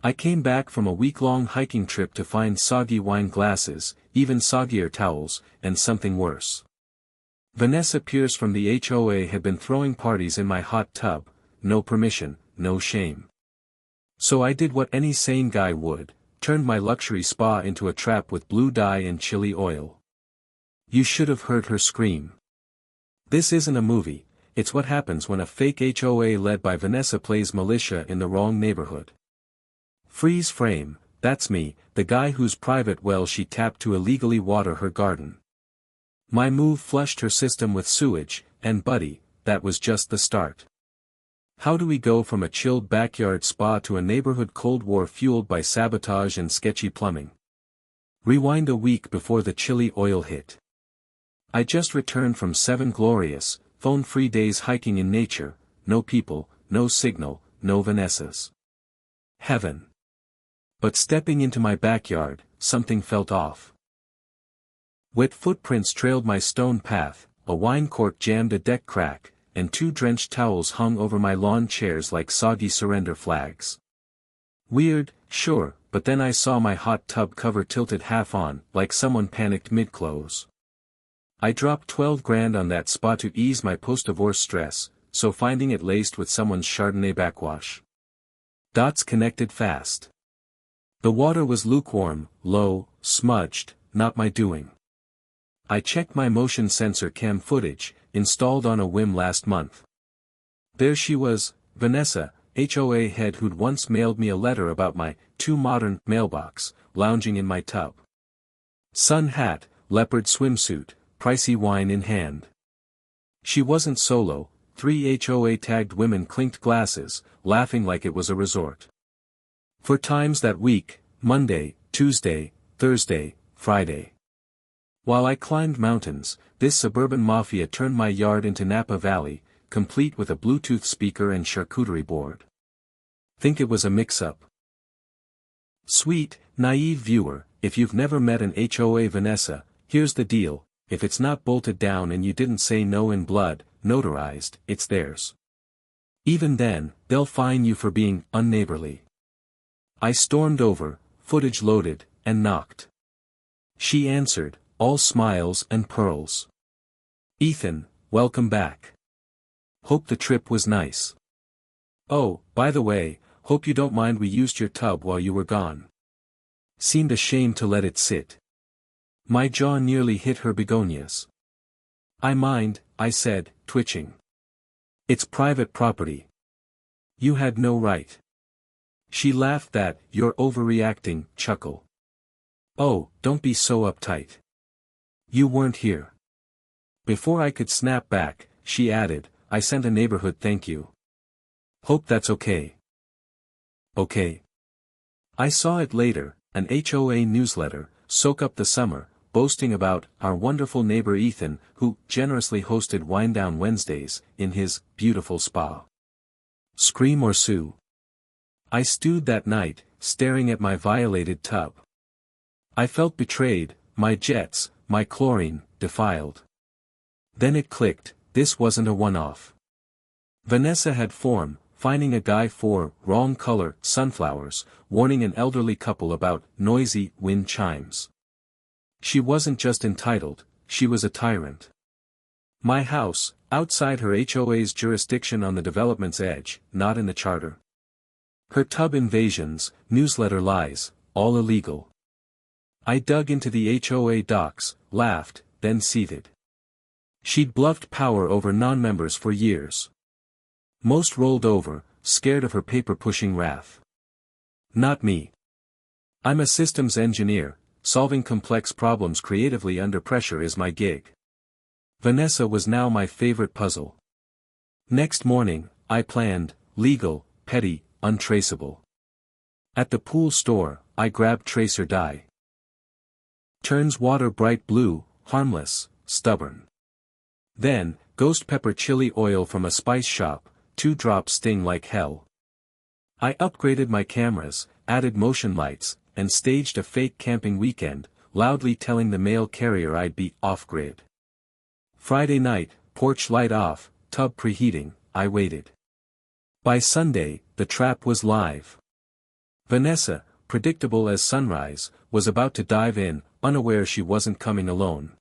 I came back from a week-long hiking trip to find soggy wine glasses, even soggier towels, and something worse. Vanessa Pierce from the HOA had been throwing parties in my hot tub, no permission, no shame. So I did what any sane guy would, turned my luxury spa into a trap with blue dye and chili oil. You should have heard her scream. This isn't a movie, it's what happens when a fake HOA led by Vanessa plays militia in the wrong neighborhood. Freeze frame, that's me, the guy whose private well she tapped to illegally water her garden. My move flushed her system with sewage, and buddy, that was just the start. How do we go from a chilled backyard spa to a neighborhood Cold War fueled by sabotage and sketchy plumbing? Rewind a week before the chili oil hit. I just returned from 7 glorious, phone-free days hiking in nature, no people, no signal, no Vanessas. Heaven. But stepping into my backyard, something felt off. Wet footprints trailed my stone path, a wine cork jammed a deck crack, and 2 drenched towels hung over my lawn chairs like soggy surrender flags. Weird, sure, but then I saw my hot tub cover tilted half on, like someone panicked mid-close. I dropped 12 grand on that spa to ease my post-divorce stress, so finding it laced with someone's Chardonnay backwash. Dots connected fast. The water was lukewarm, low, smudged, not my doing. I checked my motion sensor cam footage, installed on a whim last month. There she was, Vanessa, HOA head who'd once mailed me a letter about my too modern mailbox, lounging in my tub. Sun hat, leopard swimsuit, pricey wine in hand. She wasn't solo, 3 HOA tagged women clinked glasses, laughing like it was a resort. 4 times that week, Monday, Tuesday, Thursday, Friday. While I climbed mountains, this suburban mafia turned my yard into Napa Valley, complete with a Bluetooth speaker and charcuterie board. Think it was a mix-up? Sweet, naive viewer, if you've never met an HOA Vanessa, here's the deal, if it's not bolted down and you didn't say no in blood, notarized, it's theirs. Even then, they'll fine you for being unneighborly. I stormed over, footage loaded, and knocked. She answered, all smiles and pearls. Ethan, welcome back. Hope the trip was nice. Oh, by the way, hope you don't mind we used your tub while you were gone. Seemed ashamed to let it sit. My jaw nearly hit her begonias. I mind, I said, twitching. It's private property. You had no right. She laughed that, you're overreacting, chuckle. Oh, don't be so uptight. You weren't here. Before I could snap back, she added, I sent a neighborhood thank you. Hope that's okay. Okay. I saw it later, an HOA newsletter, Soak Up the Summer, boasting about our wonderful neighbor Ethan, who generously hosted Wind Down Wednesdays, in his beautiful spa. Scream or sue? I stewed that night, staring at my violated tub. I felt betrayed, my jets, my chlorine, defiled. Then it clicked, this wasn't a one-off. Vanessa had form, finding a guy for wrong color sunflowers, warning an elderly couple about noisy wind chimes. She wasn't just entitled, she was a tyrant. My house, outside her HOA's jurisdiction on the development's edge, not in the charter. Her tub invasions, newsletter lies, all illegal. I dug into the HOA docs, laughed, then seethed. She'd bluffed power over non-members for years. Most rolled over, scared of her paper-pushing wrath. Not me. I'm a systems engineer, solving complex problems creatively under pressure is my gig. Vanessa was now my favorite puzzle. Next morning, I planned, legal, petty, untraceable. At the pool store, I grabbed tracer dye. Turns water bright blue, harmless, stubborn. Then, ghost pepper chili oil from a spice shop, 2 drops sting like hell. I upgraded my cameras, added motion lights, and staged a fake camping weekend, loudly telling the mail carrier I'd be off-grid. Friday night, porch light off, tub preheating, I waited. By Sunday, the trap was live. Vanessa, predictable as sunrise, was about to dive in, unaware she wasn't coming alone.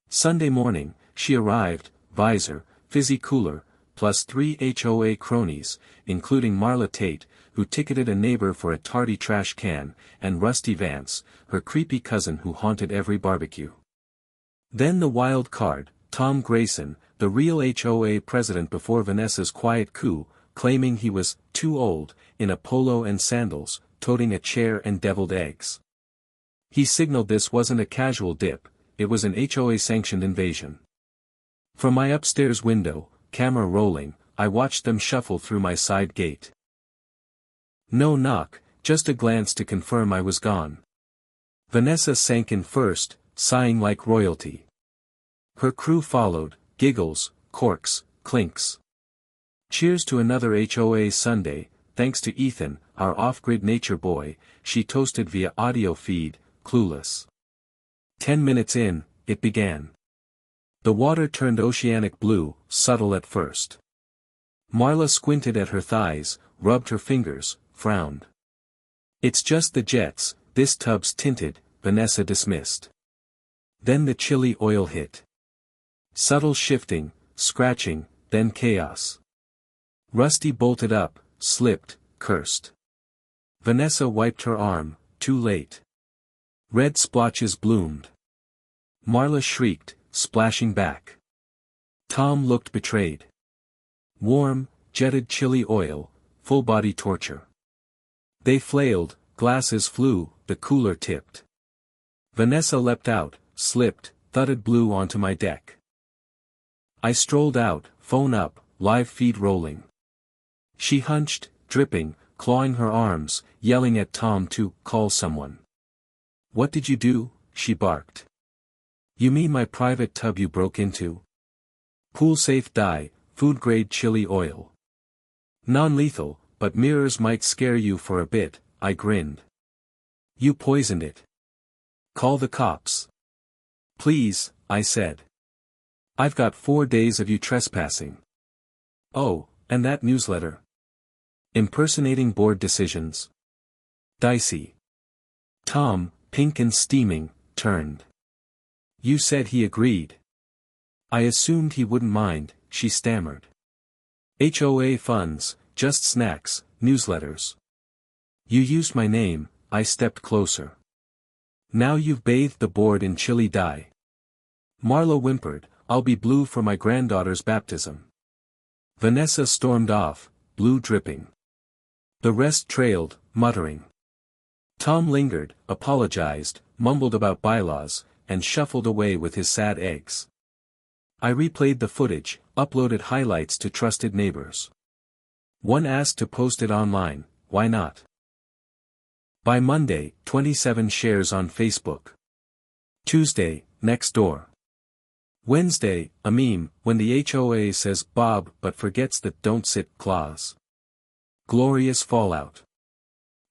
Sunday morning, she arrived, visor, fizzy cooler, plus 3 HOA cronies, including Marla Tate, who ticketed a neighbor for a tardy trash can, and Rusty Vance, her creepy cousin who haunted every barbecue. Then the wild card, Tom Grayson, the real HOA president before Vanessa's quiet coup, claiming he was too old, in a polo and sandals, toting a chair and deviled eggs. He signaled this wasn't a casual dip, it was an HOA-sanctioned invasion. From my upstairs window, camera rolling, I watched them shuffle through my side gate. No knock, just a glance to confirm I was gone. Vanessa sank in first, sighing like royalty. Her crew followed, giggles, corks, clinks. Cheers to another HOA Sunday, thanks to Ethan, our off-grid nature boy, she toasted via audio feed, clueless. 10 minutes in, it began. The water turned oceanic blue, subtle at first. Marla squinted at her thighs, rubbed her fingers, frowned. It's just the jets, this tub's tinted, Vanessa dismissed. Then the chilly oil hit. Subtle shifting, scratching, then chaos. Rusty bolted up, slipped, cursed. Vanessa wiped her arm, too late. Red splotches bloomed. Marla shrieked, splashing back. Tom looked betrayed. Warm, jetted chilly oil, full-body torture. They flailed, glasses flew, the cooler tipped. Vanessa leapt out, slipped, thudded blue onto my deck. I strolled out, phone up, live feed rolling. She hunched, dripping, clawing her arms, yelling at Tom to call someone. What did you do? She barked. You mean my private tub you broke into? Pool-safe dye, food-grade chili oil. Non-lethal, but mirrors might scare you for a bit, I grinned. You poisoned it. Call the cops. Please, I said. I've got 4 days of you trespassing. Oh, and that newsletter. Impersonating board decisions. Dicey. Tom, pink and steaming, turned. You said he agreed. I assumed he wouldn't mind, she stammered. HOA funds, just snacks, newsletters. You used my name, I stepped closer. Now you've bathed the board in chili dye. Marla whimpered, I'll be blue for my granddaughter's baptism. Vanessa stormed off, blue dripping. The rest trailed, muttering. Tom lingered, apologized, mumbled about bylaws, and shuffled away with his sad eggs. I replayed the footage, uploaded highlights to trusted neighbors. One asked to post it online, why not? By Monday, 27 shares on Facebook. Tuesday, next door. Wednesday, a meme, when the HOA says Bob but forgets the don't sit clause. Glorious fallout.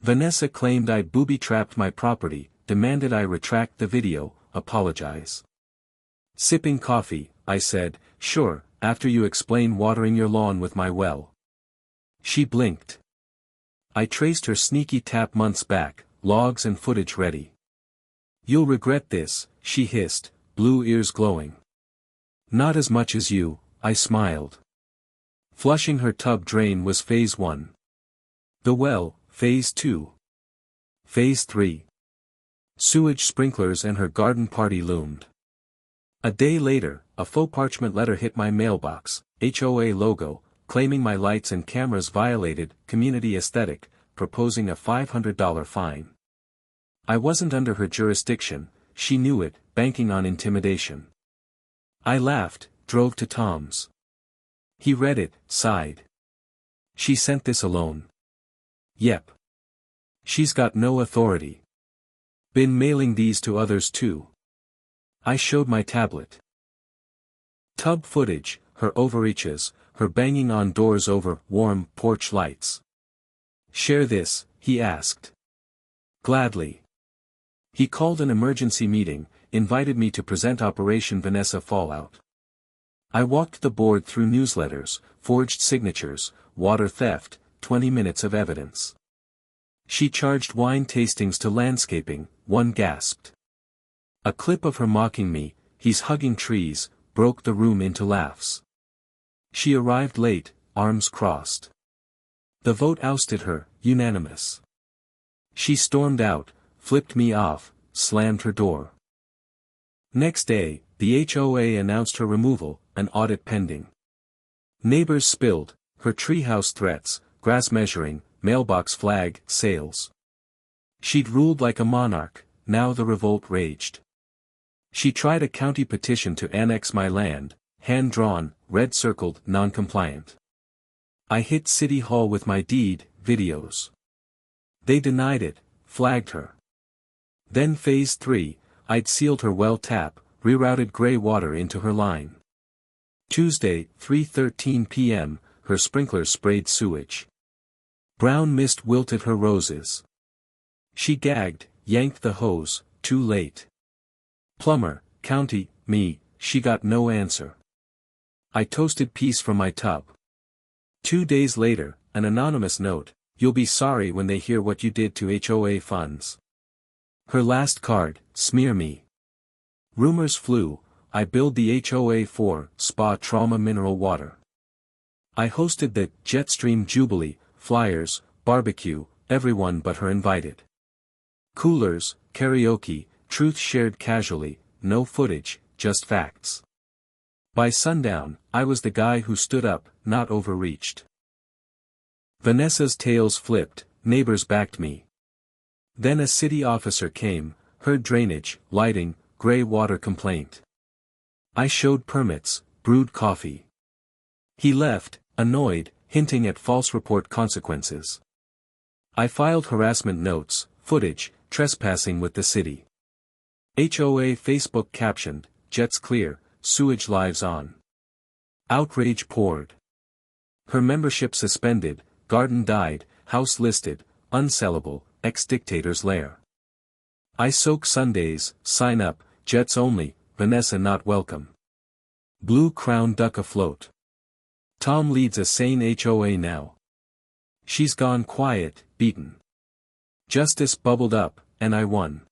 Vanessa claimed I booby-trapped my property, demanded I retract the video, apologize. Sipping coffee, I said, sure, after you explain watering your lawn with my well. She blinked. I traced her sneaky tap months back, logs and footage ready. You'll regret this, she hissed, blue ears glowing. Not as much as you, I smiled. Flushing her tub drain was phase 1. The well, phase 2. Phase 3. Sewage sprinklers and her garden party loomed. A day later, a faux parchment letter hit my mailbox, HOA logo, claiming my lights and cameras violated community aesthetic, proposing a $500 fine. I wasn't under her jurisdiction, she knew it, banking on intimidation. I laughed, drove to Tom's. He read it, sighed. She sent this alone. Yep. She's got no authority. Been mailing these to others too. I showed my tablet. Tub footage, her overreaches, her banging on doors over warm porch lights. Share this, he asked. Gladly. He called an emergency meeting, invited me to present Operation Vanessa Fallout. I walked the board through newsletters, forged signatures, water theft, 20 minutes of evidence. She charged wine tastings to landscaping, one gasped. A clip of her mocking me, he's hugging trees, broke the room into laughs. She arrived late, arms crossed. The vote ousted her, unanimous. She stormed out, flipped me off, slammed her door. Next day, the HOA announced her removal, an audit pending. Neighbors spilled, her treehouse threats, grass measuring, mailbox flag, sales. She'd ruled like a monarch, now the revolt raged. She tried a county petition to annex my land, hand-drawn, red-circled, non-compliant. I hit City Hall with my deed, videos. They denied it, flagged her. Then Phase 3, I'd sealed her well tap, rerouted gray water into her line. Tuesday, 3:13 p.m., her sprinklers sprayed sewage. Brown mist wilted her roses. She gagged, yanked the hose, too late. Plumber, county, me, she got no answer. I toasted peace from my tub. 2 days later, an anonymous note, you'll be sorry when they hear what you did to HOA funds. Her last card, smear me. Rumors flew, I billed the HOA for spa trauma mineral water. I hosted the Jetstream Jubilee, flyers, barbecue, everyone but her invited. Coolers, karaoke, truth shared casually, no footage, just facts. By sundown, I was the guy who stood up, not overreached. Vanessa's tails flipped, neighbors backed me. Then a city officer came, heard drainage, lighting, gray water complaint. I showed permits, brewed coffee. He left, annoyed, hinting at false report consequences. I filed harassment notes, footage, trespassing with the city. HOA Facebook captioned, jets clear, sewage lives on. Outrage poured. Her membership suspended, garden died, house listed, unsellable, ex-dictator's lair. I soak Sundays, sign up, jets only, Vanessa not welcome. Blue crown duck afloat. Tom leads a sane HOA now. She's gone quiet, beaten. Justice bubbled up, and I won.